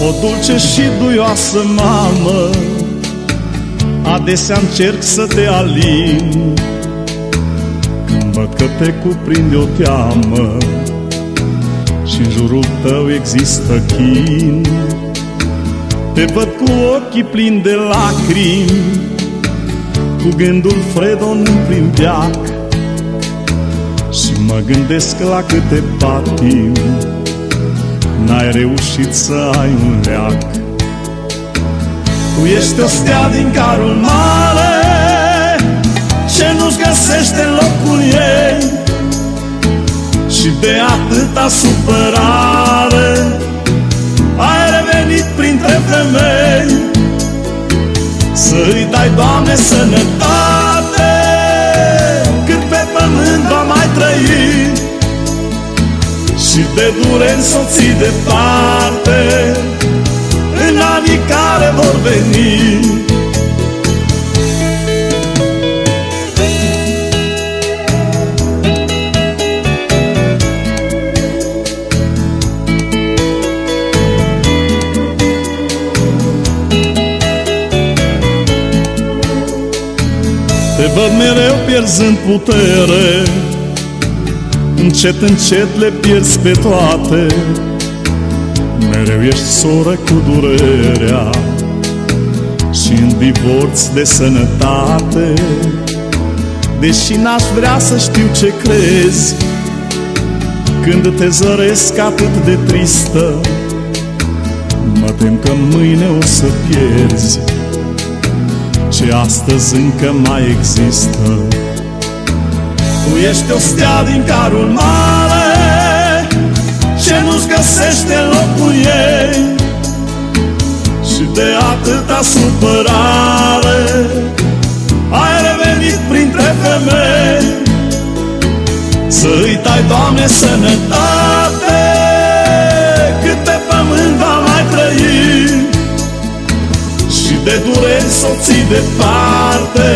O dulce și duioasă mamă, adesea încerc să te alin, când văd că te cuprinde o teamă și-n jurul tău există chin. Te văd cu ochii plini de lacrimi, cu gândul fredon prin veac, și mă gândesc la câte patimi n-ai reușit să ai un leac. Tu ești o stea din carul mare ce nu-și găsește locul ei, și de atâta supărare ai revenit printre femei. Să-i dai, Doamne, sănătate, cât pe pământ va mai trăi, și de dureri să o ții departe în anii care vor veni. Te văd mereu pierzând putere, încet, încet le pierzi pe toate. Mereu ești soră cu durerea și în divorț de sănătate. Deși n-aș vrea să știu ce crezi când te zăresc atât de tristă, mă tem că mâine o să pierzi ce astăzi încă mai există. Tu ești o stea din carul mare ce nu-și găsește locul ei, și de atâta supărare ai revenit printre femei. Să-i dai, Doamne, sănătate, cât pe pământ va mai trăi, și de dureri să o ții departe